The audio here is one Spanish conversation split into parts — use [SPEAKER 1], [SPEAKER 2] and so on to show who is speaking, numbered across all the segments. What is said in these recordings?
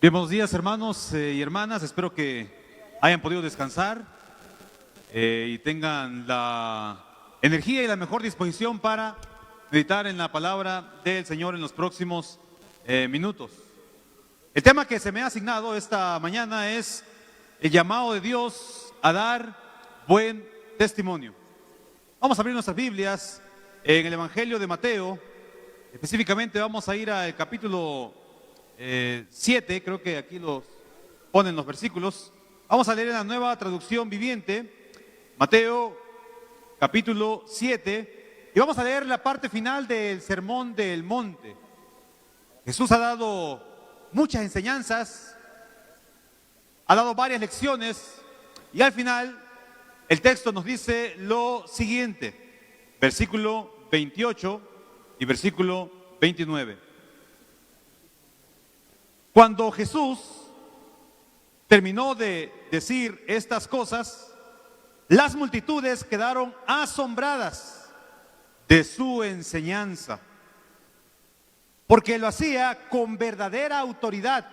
[SPEAKER 1] Bien, buenos días hermanos y hermanas, espero que hayan podido descansar y tengan la energía y la mejor disposición para meditar en la palabra del Señor en los próximos minutos. El tema que se me ha asignado esta mañana es el llamado de Dios a dar buen testimonio. Vamos a abrir nuestras Biblias en el Evangelio de Mateo, específicamente vamos a ir al capítulo 7, creo que aquí los ponen los versículos. Vamos a leer en la Nueva Traducción Viviente, Mateo capítulo 7, y vamos a leer la parte final del Sermón del Monte. Jesús ha dado muchas enseñanzas, ha dado varias lecciones, y al final el texto nos dice lo siguiente, versículo 28 y versículo 29. Cuando Jesús terminó de decir estas cosas, las multitudes quedaron asombradas de su enseñanza, porque lo hacía con verdadera autoridad,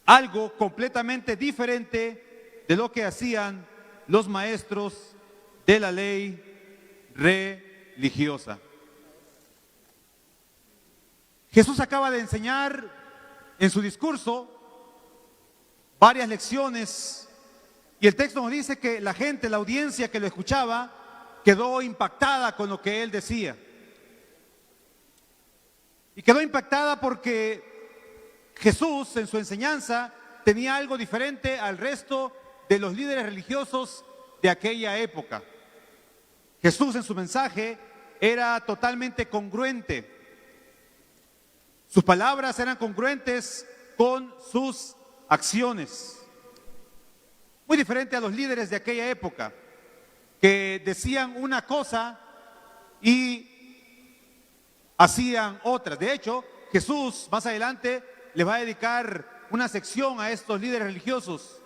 [SPEAKER 1] algo completamente diferente de lo que hacían los maestros de la ley religiosa. Jesús acaba de enseñar en su discurso varias lecciones y el texto nos dice que la gente, la audiencia que lo escuchaba, quedó impactada con lo que él decía. Y quedó impactada porque Jesús en su enseñanza tenía algo diferente al resto de los líderes religiosos de aquella época. Jesús en su mensaje era totalmente congruente. Sus palabras eran congruentes con sus acciones. Muy diferente a los líderes de aquella época, que decían una cosa y hacían otra. De hecho, Jesús más adelante le va a dedicar una sección a estos líderes religiosos,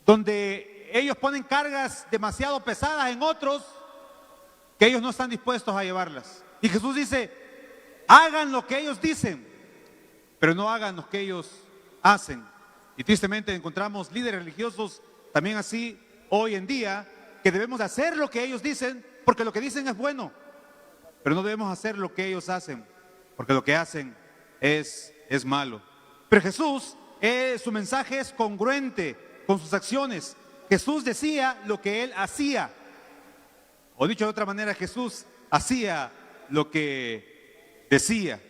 [SPEAKER 1] donde ellos ponen cargas demasiado pesadas en otros que ellos no están dispuestos a llevarlas. Y Jesús dice, hagan lo que ellos dicen, pero no hagan lo que ellos hacen. Y tristemente encontramos líderes religiosos también así hoy en día, que debemos hacer lo que ellos dicen, porque lo que dicen es bueno, pero no debemos hacer lo que ellos hacen, porque lo que hacen es malo. Pero Jesús, su mensaje es congruente con sus acciones. Jesús decía lo que él hacía, o dicho de otra manera, Jesús hacía lo que decía.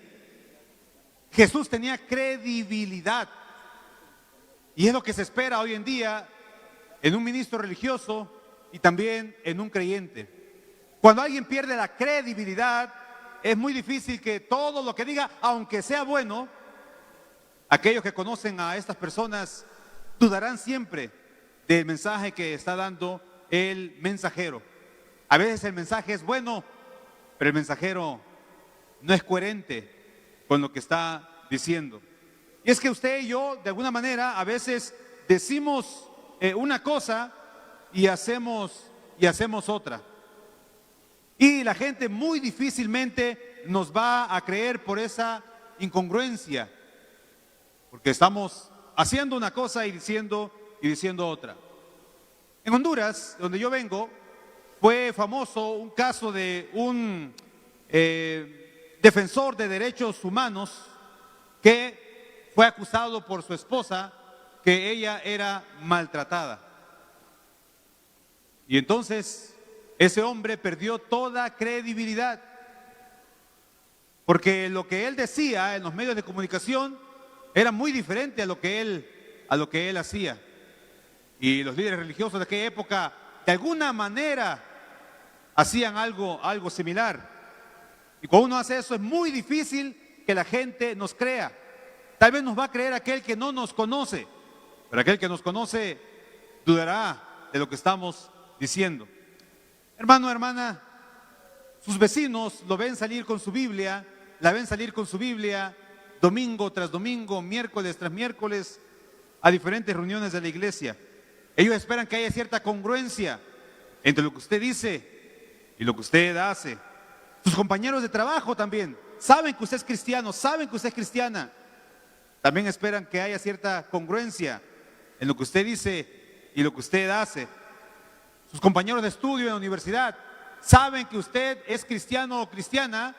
[SPEAKER 1] Jesús tenía credibilidad, y es lo que se espera hoy en día en un ministro religioso y también en un creyente. Cuando alguien pierde la credibilidad, es muy difícil que todo lo que diga, aunque sea bueno, aquellos que conocen a estas personas dudarán siempre del mensaje que está dando el mensajero. A veces el mensaje es bueno, pero el mensajero no es coherente con lo que está diciendo. Y es que usted y yo, de alguna manera, a veces decimos una cosa y hacemos otra. Y la gente muy difícilmente nos va a creer por esa incongruencia, porque estamos haciendo una cosa y diciendo otra. En Honduras, donde yo vengo, fue famoso un caso de un defensor de derechos humanos que fue acusado por su esposa que ella era maltratada. Y entonces ese hombre perdió toda credibilidad, porque lo que él decía en los medios de comunicación era muy diferente a lo que él hacía. Y los líderes religiosos de aquella época de alguna manera hacían algo similar. Y cuando uno hace eso es muy difícil que la gente nos crea. Tal vez nos va a creer aquel que no nos conoce, pero aquel que nos conoce dudará de lo que estamos diciendo. Hermano, hermana, sus vecinos lo ven salir con su Biblia, la ven salir con su Biblia domingo tras domingo, miércoles tras miércoles, a diferentes reuniones de la iglesia. Ellos esperan que haya cierta congruencia entre lo que usted dice y lo que usted hace. Sus compañeros de trabajo también saben que usted es cristiano, saben que usted es cristiana, También esperan que haya cierta congruencia en lo que usted dice y lo que usted hace. Sus compañeros de estudio en la universidad saben que usted es cristiano o cristiana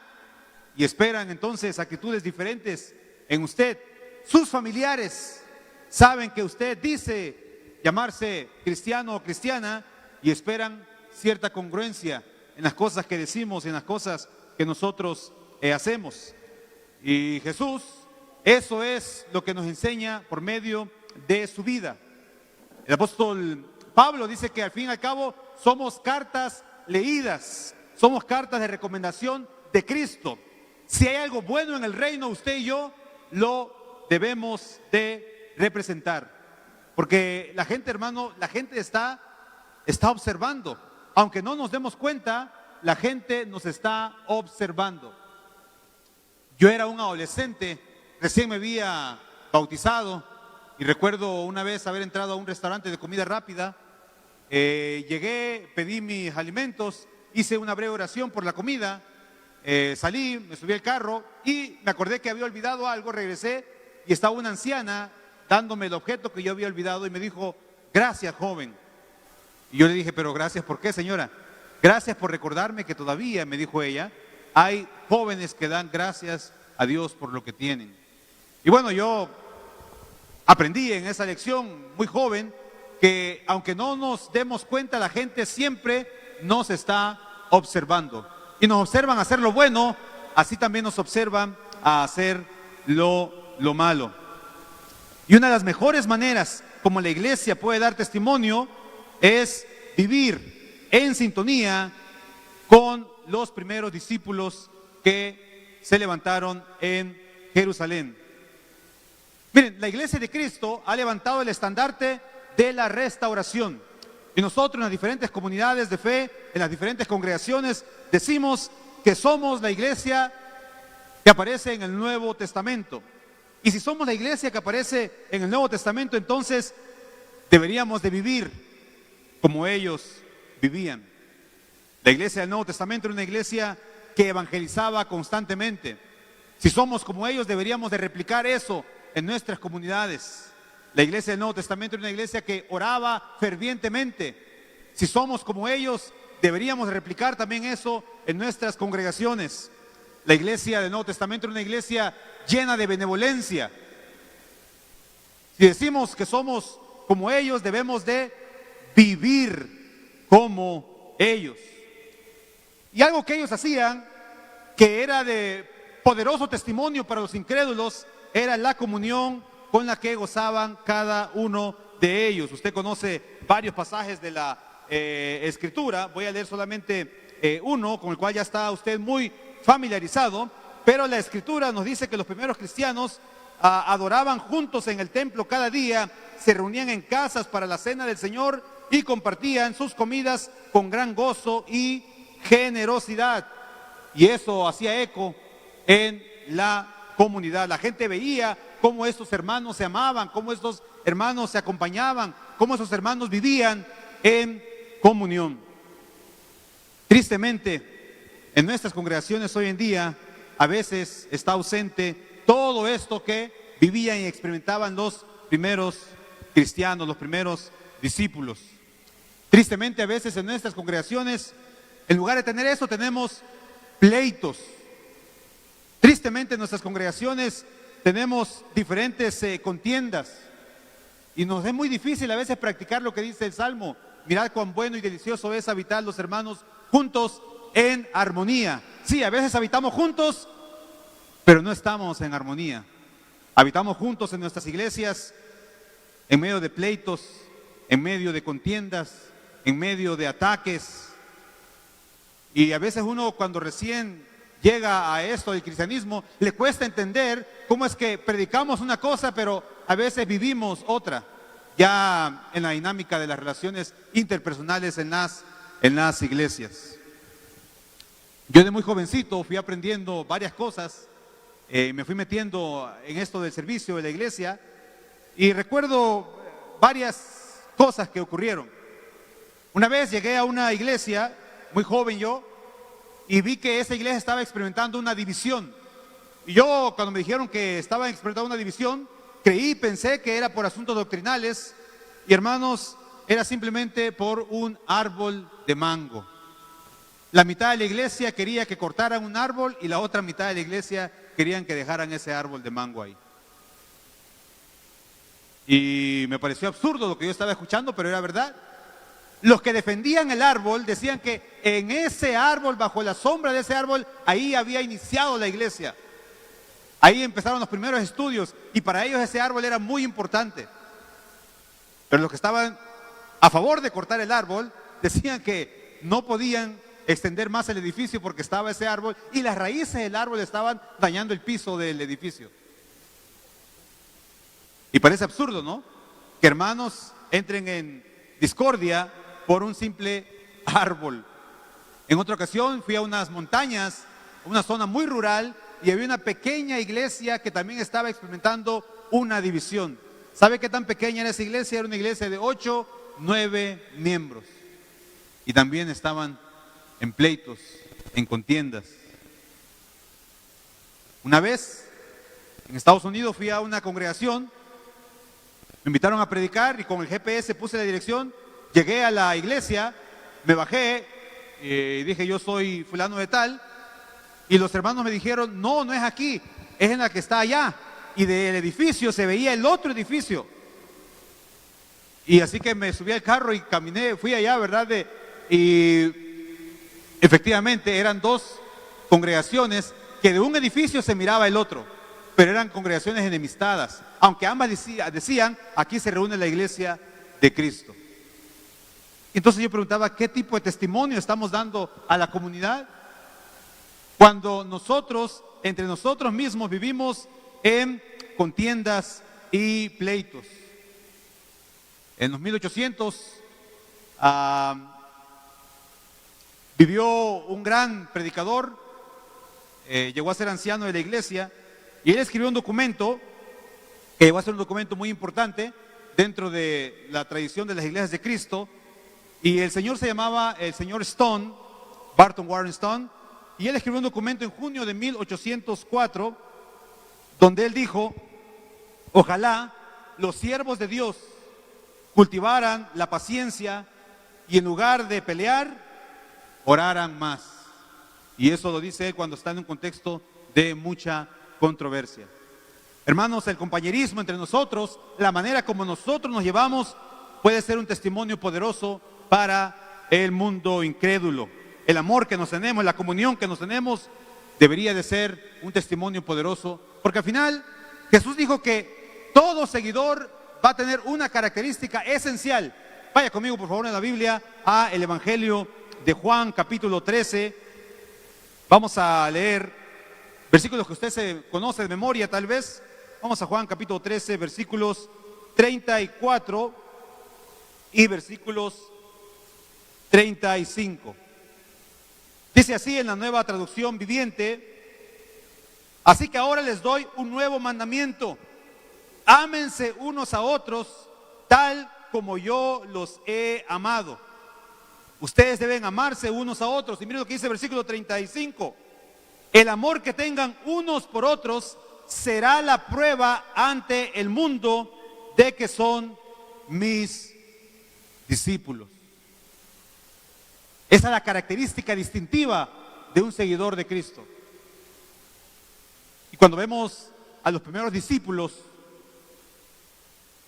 [SPEAKER 1] y esperan entonces actitudes diferentes en usted. Sus familiares saben que usted dice llamarse cristiano o cristiana y esperan cierta congruencia en las cosas que decimos, en las cosas que nosotros hacemos. Y Jesús, eso es lo que nos enseña por medio de su vida. El apóstol Pablo dice que al fin y al cabo somos cartas leídas, somos cartas de recomendación de Cristo. Si hay algo bueno en el reino, usted y yo lo debemos de representar. Porque la gente, hermano, la gente está observando. Aunque no nos demos cuenta, la gente nos está observando. Yo era un adolescente, recién me había bautizado y recuerdo una vez haber entrado a un restaurante de comida rápida. Llegué, pedí mis alimentos, hice una breve oración por la comida, salí, me subí al carro y me acordé que había olvidado algo, regresé y estaba una anciana dándome el objeto que yo había olvidado y me dijo: gracias, joven. Y yo le dije: pero gracias, ¿por qué, señora? Gracias por recordarme que todavía, me dijo ella, hay jóvenes que dan gracias a Dios por lo que tienen. Y bueno, yo aprendí en esa lección muy joven que aunque no nos demos cuenta, la gente siempre nos está observando. Y nos observan a hacer lo bueno, así también nos observan a hacer lo malo. Y una de las mejores maneras como la iglesia puede dar testimonio es vivir en sintonía con los primeros discípulos que se levantaron en Jerusalén. Miren, la iglesia de Cristo ha levantado el estandarte de la restauración. Y nosotros en las diferentes comunidades de fe, en las diferentes congregaciones, decimos que somos la iglesia que aparece en el Nuevo Testamento. Y si somos la iglesia que aparece en el Nuevo Testamento, entonces deberíamos de vivir como ellos vivían. La iglesia del Nuevo Testamento era una iglesia que evangelizaba constantemente. Si somos como ellos, deberíamos de replicar eso en nuestras comunidades. La iglesia del Nuevo Testamento era una iglesia que oraba fervientemente. Si somos como ellos, deberíamos de replicar también eso en nuestras congregaciones. La iglesia del Nuevo Testamento era una iglesia llena de benevolencia. Si decimos que somos como ellos, debemos de vivir como ellos. Y algo que ellos hacían, que era de poderoso testimonio para los incrédulos, era la comunión con la que gozaban cada uno de ellos. Usted conoce varios pasajes de la Escritura. Voy a leer solamente uno, con el cual ya está usted muy familiarizado, pero la Escritura nos dice que los primeros cristianos adoraban juntos en el templo cada día, se reunían en casas para la cena del Señor y compartían sus comidas con gran gozo y generosidad. Y eso hacía eco en la comunidad. La gente veía cómo estos hermanos se amaban, cómo estos hermanos se acompañaban, cómo esos hermanos vivían en comunión. Tristemente, en nuestras congregaciones hoy en día, a veces está ausente todo esto que vivían y experimentaban los primeros cristianos, los primeros discípulos. Tristemente, a veces en nuestras congregaciones, en lugar de tener eso, tenemos pleitos. Tristemente, en nuestras congregaciones tenemos diferentes contiendas y nos es muy difícil a veces practicar lo que dice el Salmo: mirad cuán bueno y delicioso es habitar los hermanos juntos en armonía. Sí, a veces habitamos juntos, pero no estamos en armonía. Habitamos juntos en nuestras iglesias, en medio de pleitos, en medio de contiendas, en medio de ataques. Y a veces uno, cuando recién llega a esto del cristianismo, le cuesta entender cómo es que predicamos una cosa, pero a veces vivimos otra, ya en la dinámica de las relaciones interpersonales en las iglesias. Yo de muy jovencito fui aprendiendo varias cosas, me fui metiendo en esto del servicio de la iglesia y recuerdo varias cosas que ocurrieron. Una vez llegué a una iglesia, muy joven yo, y vi que esa iglesia estaba experimentando una división. Y yo, cuando me dijeron que estaba experimentando una división, pensé que era por asuntos doctrinales y hermanos, era simplemente por un árbol de mango. La mitad de la iglesia quería que cortaran un árbol y la otra mitad de la iglesia querían que dejaran ese árbol de mango ahí. Y me pareció absurdo lo que yo estaba escuchando, pero era verdad. Los que defendían el árbol decían que en ese árbol, bajo la sombra de ese árbol, ahí había iniciado la iglesia. Ahí empezaron los primeros estudios y para ellos ese árbol era muy importante. Pero los que estaban a favor de cortar el árbol decían que no podían extender más el edificio porque estaba ese árbol y las raíces del árbol estaban dañando el piso del edificio. Y parece absurdo, ¿no? Que hermanos entren en discordia por un simple árbol. En otra ocasión fui a unas montañas, una zona muy rural, y había una pequeña iglesia que también estaba experimentando una división. ¿Sabe qué tan pequeña era esa iglesia? Era una iglesia de 8, 9 miembros. Y también estaban en pleitos, en contiendas. Una vez, en Estados Unidos, fui a una congregación, me invitaron a predicar y con el GPS puse la dirección, llegué a la iglesia, me bajé y dije yo soy fulano de tal, y los hermanos me dijeron no, no es aquí, es en la que está allá, y del edificio se veía el otro edificio. Y así que me subí al carro y caminé, fui allá, ¿verdad? Y efectivamente eran dos congregaciones que de un edificio se miraba el otro, pero eran congregaciones enemistadas, aunque ambas decían, aquí se reúne la iglesia de Cristo. Entonces yo preguntaba, ¿qué tipo de testimonio estamos dando a la comunidad? Cuando nosotros, entre nosotros mismos, vivimos en contiendas y pleitos. En los 1800 vivió un gran predicador, llegó a ser anciano de la iglesia, y él escribió un documento que llegó a ser un documento muy importante dentro de la tradición de las iglesias de Cristo, y el señor se llamaba el señor Stone, Barton Warren Stone, y él escribió un documento en junio de 1804, donde él dijo, ojalá los siervos de Dios cultivaran la paciencia y en lugar de pelear, oraran más. Y eso lo dice él cuando está en un contexto de mucha controversia. Hermanos, el compañerismo entre nosotros, la manera como nosotros nos llevamos, puede ser un testimonio poderoso para el mundo incrédulo. El amor que nos tenemos, la comunión que nos tenemos, debería de ser un testimonio poderoso, porque al final Jesús dijo que todo seguidor va a tener una característica esencial. Vaya conmigo por favor en la Biblia a el Evangelio de Juan capítulo 13. Vamos a leer versículos que usted se conoce de memoria tal vez. Vamos a Juan capítulo 13, versículos 34 y versículos 35. Dice así en la Nueva Traducción Viviente: así que ahora les doy un nuevo mandamiento: ámense unos a otros tal como yo los he amado. Ustedes deben amarse unos a otros. Y miren lo que dice el versículo 35: el amor que tengan unos por otros será la prueba ante el mundo de que son mis discípulos. Esa es la característica distintiva de un seguidor de Cristo. Y cuando vemos a los primeros discípulos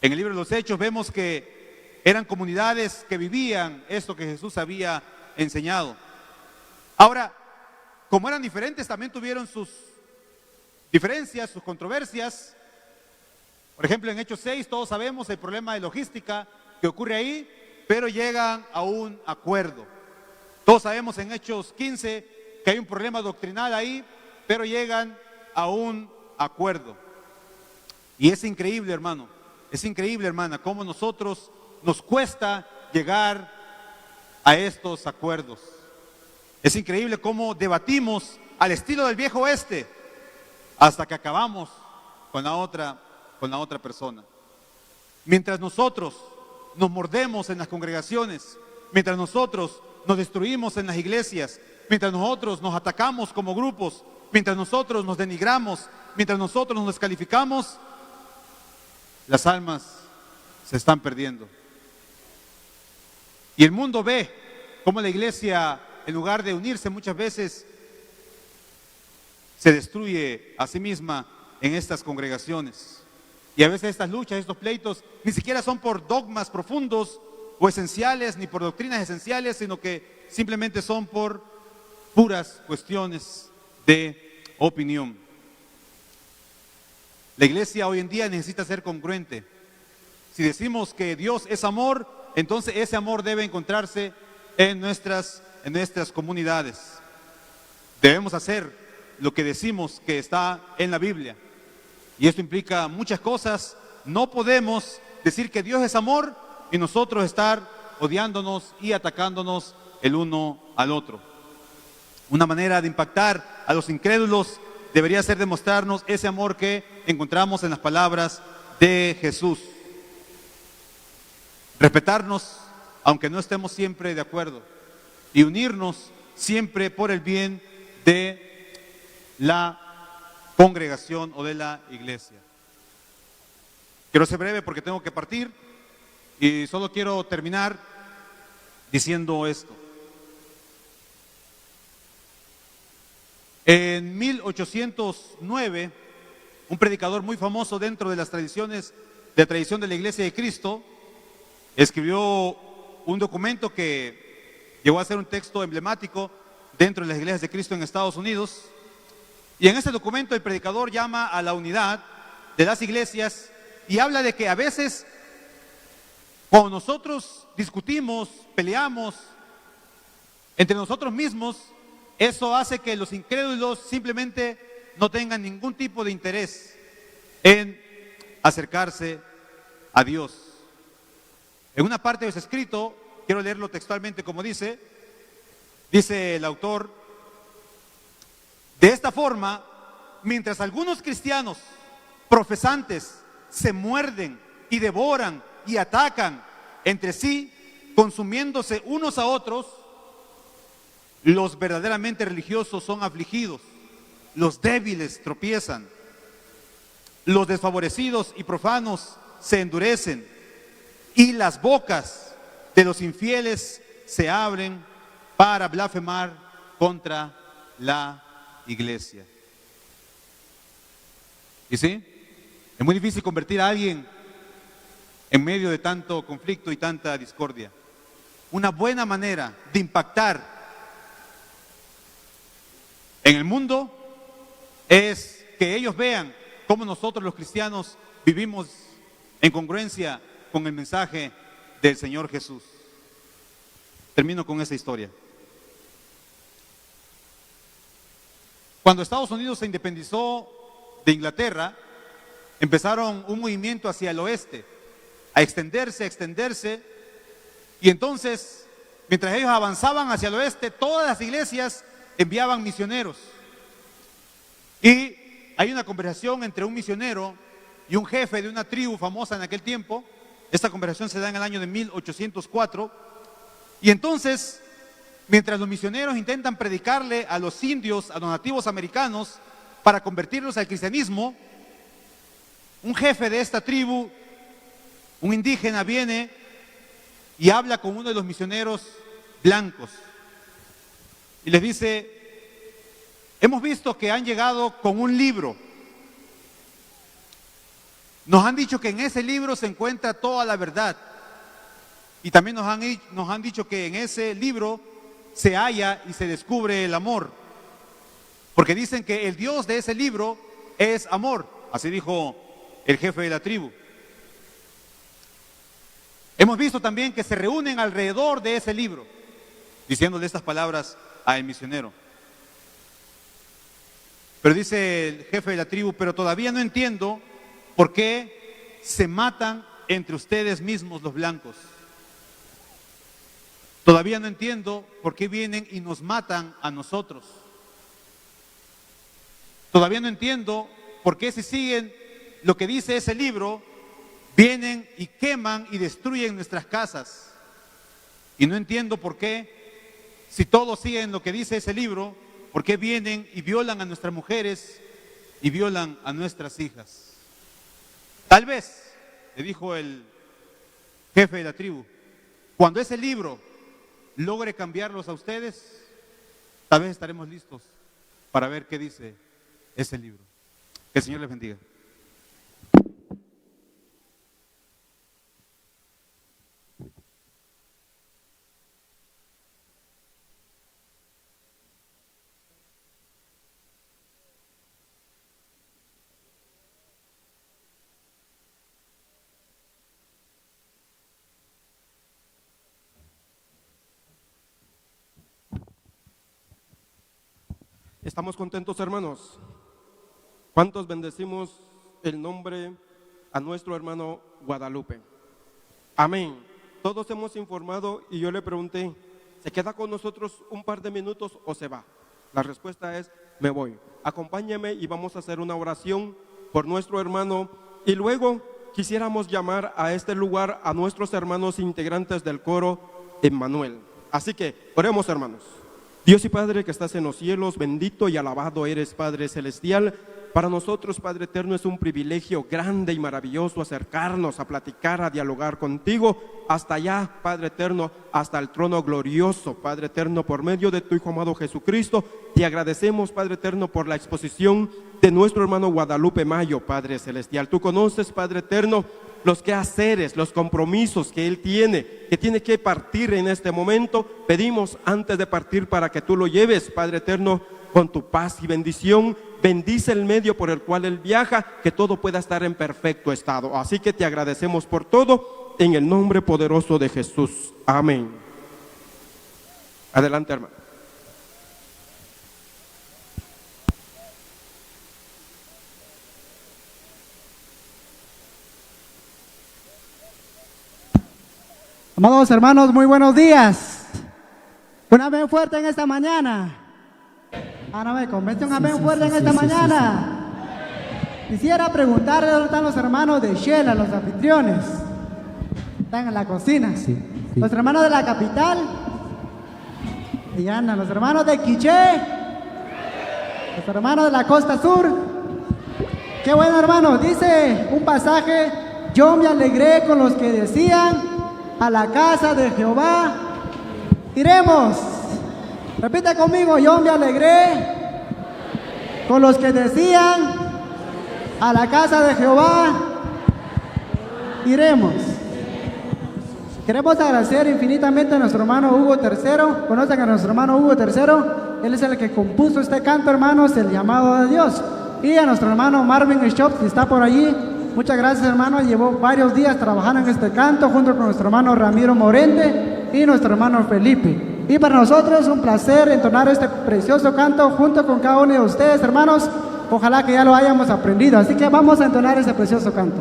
[SPEAKER 1] en el libro de los Hechos, vemos que eran comunidades que vivían esto que Jesús había enseñado. Ahora, como eran diferentes, también tuvieron sus diferencias, sus controversias. Por ejemplo, en Hechos 6 todos sabemos el problema de logística que ocurre ahí, pero llegan a un acuerdo. Todos sabemos en Hechos 15 que hay un problema doctrinal ahí, pero llegan a un acuerdo. Y es increíble, hermano, es increíble, hermana, cómo nosotros nos cuesta llegar a estos acuerdos. Es increíble cómo debatimos al estilo del viejo oeste hasta que acabamos con la otra persona. Mientras nosotros nos mordemos en las congregaciones, mientras nosotros nos destruimos en las iglesias, mientras nosotros nos atacamos como grupos, mientras nosotros nos denigramos, mientras nosotros nos descalificamos, las almas se están perdiendo. Y el mundo ve cómo la iglesia, en lugar de unirse muchas veces, se destruye a sí misma en estas congregaciones. Y a veces estas luchas, estos pleitos, ni siquiera son por dogmas profundos o esenciales, ni por doctrinas esenciales, sino que simplemente son por puras cuestiones de opinión. La iglesia hoy en día necesita ser congruente. Si decimos que Dios es amor, entonces ese amor debe encontrarse en nuestras comunidades. Debemos hacer lo que decimos que está en la Biblia. Y esto implica muchas cosas. No podemos decir que Dios es amor y nosotros estar odiándonos y atacándonos el uno al otro. Una manera de impactar a los incrédulos debería ser demostrarnos ese amor que encontramos en las palabras de Jesús. Respetarnos aunque no estemos siempre de acuerdo y unirnos siempre por el bien de la congregación o de la iglesia. Quiero ser breve porque tengo que partir y solo quiero terminar diciendo esto. En 1809, un predicador muy famoso dentro de las tradiciones, de la tradición de la Iglesia de Cristo, escribió un documento que llegó a ser un texto emblemático dentro de las iglesias de Cristo en Estados Unidos. Y en ese documento el predicador llama a la unidad de las iglesias y habla de que a veces cuando nosotros discutimos, peleamos entre nosotros mismos, eso hace que los incrédulos simplemente no tengan ningún tipo de interés en acercarse a Dios. En una parte de ese escrito, quiero leerlo textualmente como dice el autor: de esta forma, mientras algunos cristianos profesantes se muerden y devoran y atacan entre sí, consumiéndose unos a otros, los verdaderamente religiosos son afligidos, los débiles tropiezan, los desfavorecidos y profanos se endurecen y las bocas de los infieles se abren para blasfemar contra la iglesia. ¿Y sí? Es muy difícil convertir a alguien en medio de tanto conflicto y tanta discordia. Una buena manera de impactar en el mundo es que ellos vean cómo nosotros los cristianos vivimos en congruencia con el mensaje del Señor Jesús. Termino con esa historia. Cuando Estados Unidos se independizó de Inglaterra, empezaron un movimiento hacia el oeste, a extenderse, y entonces, mientras ellos avanzaban hacia el oeste, todas las iglesias enviaban misioneros. Y hay una conversación entre un misionero y un jefe de una tribu famosa en aquel tiempo. Esta conversación se da en el año de 1804. Y entonces, mientras los misioneros intentan predicarle a los indios, a los nativos americanos, para convertirlos al cristianismo, un jefe de esta tribu, un indígena, viene y habla con uno de los misioneros blancos y les dice: hemos visto que han llegado con un libro. Nos han dicho que en ese libro se encuentra toda la verdad. Y también nos han dicho que en ese libro se halla y se descubre el amor. Porque dicen que el Dios de ese libro es amor. Así dijo el jefe de la tribu. Hemos visto también que se reúnen alrededor de ese libro, diciéndole estas palabras al misionero. Pero dice el jefe de la tribu: pero todavía no entiendo por qué se matan entre ustedes mismos los blancos. Todavía no entiendo por qué vienen y nos matan a nosotros. Todavía no entiendo por qué, si siguen lo que dice ese libro, vienen y queman y destruyen nuestras casas. Y no entiendo por qué, si todos siguen lo que dice ese libro, por qué vienen y violan a nuestras mujeres y violan a nuestras hijas. Tal vez le dijo el jefe de la tribu, cuando ese libro logre cambiarlos a ustedes, tal vez estaremos listos para ver qué dice ese libro. Que el Señor les bendiga.
[SPEAKER 2] ¿Estamos contentos, hermanos? ¿Cuántos bendecimos el nombre a nuestro hermano Guadalupe? Amén. Todos hemos informado y yo le pregunté, ¿se queda con nosotros un par de minutos o se va? La respuesta es, me voy. Acompáñame y vamos a hacer una oración por nuestro hermano y luego quisiéramos llamar a este lugar a nuestros hermanos integrantes del coro Emmanuel. Así que oremos, hermanos. Dios y Padre que estás en los cielos, bendito y alabado eres, Padre celestial. Para nosotros, Padre eterno, es un privilegio grande y maravilloso acercarnos a platicar, a dialogar contigo, hasta allá, Padre eterno, hasta el trono glorioso, Padre eterno, por medio de tu Hijo amado Jesucristo. Te agradecemos, Padre eterno, por la exposición de nuestro hermano Guadalupe Mayo, Padre celestial. Tú conoces, Padre eterno, los quehaceres, los compromisos que él tiene, que tiene que partir en este momento. Pedimos antes de partir para que tú lo lleves, Padre eterno, con tu paz y bendición. Bendice el medio por el cual él viaja, que todo pueda estar en perfecto estado. Así que te agradecemos por todo, en el nombre poderoso de Jesús. Amén. Adelante, hermano.
[SPEAKER 3] Amados hermanos, muy buenos días. Un amén fuerte en esta mañana. No me convence un amén fuerte en esta mañana. Quisiera preguntarle dónde están los hermanos de Shela, los anfitriones. Están en la cocina. Los hermanos de la capital. Y andan los hermanos de Quiché. Los hermanos de la costa sur. Qué bueno, hermano. Dice un pasaje: yo me alegré con los que decían, a la casa de Jehová iremos. Repite conmigo: yo me alegré con los que decían, a la casa de Jehová iremos. Queremos agradecer infinitamente a nuestro hermano Hugo III. ¿Conocen a nuestro hermano Hugo III? Él es el que compuso este canto, hermanos, el llamado de Dios. Y a nuestro hermano Marvin Shop, si está por allí. Muchas gracias, hermano. Llevó varios días trabajando en este canto junto con nuestro hermano Ramiro Morente y nuestro hermano Felipe. Y para nosotros es un placer entonar este precioso canto junto con cada uno de ustedes, hermanos. Ojalá que ya lo hayamos aprendido. Así que vamos a entonar este precioso canto.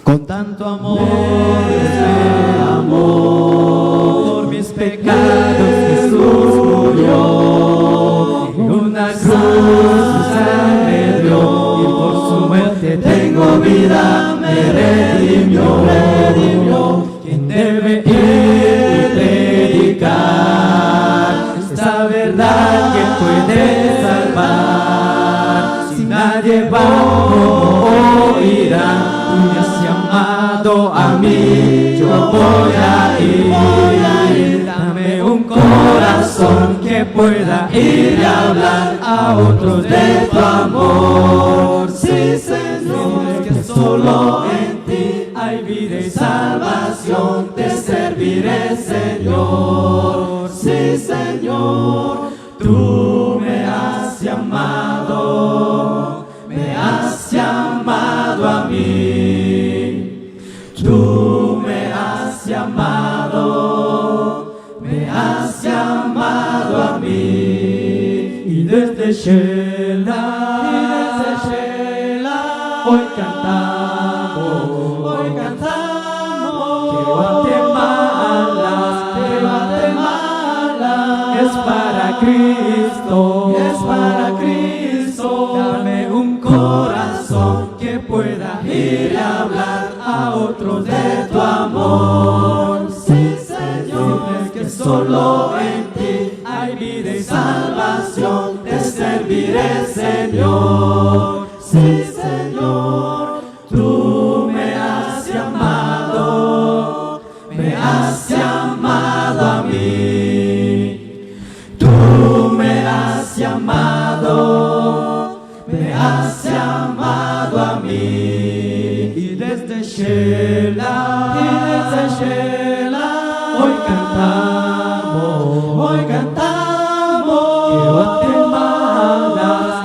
[SPEAKER 4] Con tanto amor, por mis pecados Jesús murió, en una cruz sangre dio, y por su muerte tengo vida, me redimió. Quien debe ir predicar esta verdad que puede salvar, si nadie va o oirá. Tú me has llamado a mí, yo voy a ir. Dame un corazón que pueda ir a hablar a otros de tu amor. Sí, Señor, que solo en ti hay vida y salvación. Te serviré, Señor. Sí, Señor, tú me has llamado. Me has llamado a mí, tú me has llamado a mí, y desde Shela, hoy cantamos, que Guatemala es para Cristo, dame un corazón que pueda ir a hablar a otros de tu amor. Sí, Señor, es que solo en ti hay vida y salvación, te serviré, Señor. Sí, Señor, tú me has llamado a mí. Tú me has llamado a mí. Y desde Shela, hoy cantamos,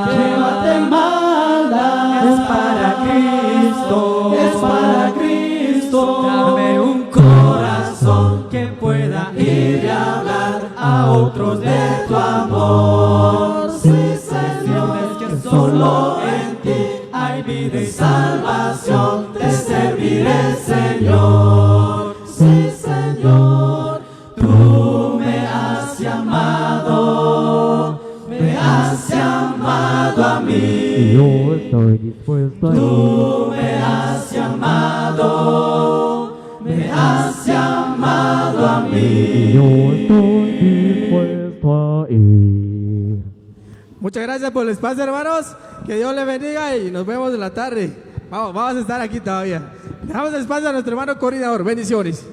[SPEAKER 4] que Guatemala es para Cristo, dame un corazón que pueda ir a hablar a otros de tu amor. Sí, Señor, es que solo en ti hay vida y salvación, te serviré, Señor. Sí, Señor, tú me has llamado a mí.
[SPEAKER 5] Yo estoy dispuesto a ir.
[SPEAKER 4] Tú me has llamado a mí.
[SPEAKER 5] Yo estoy dispuesto a ir.
[SPEAKER 6] Muchas gracias por el espacio, hermanos. Que Dios les bendiga y nos vemos en la tarde. Vamos a estar aquí todavía. Dejamos el espacio a nuestro hermano coordinador. Bendiciones.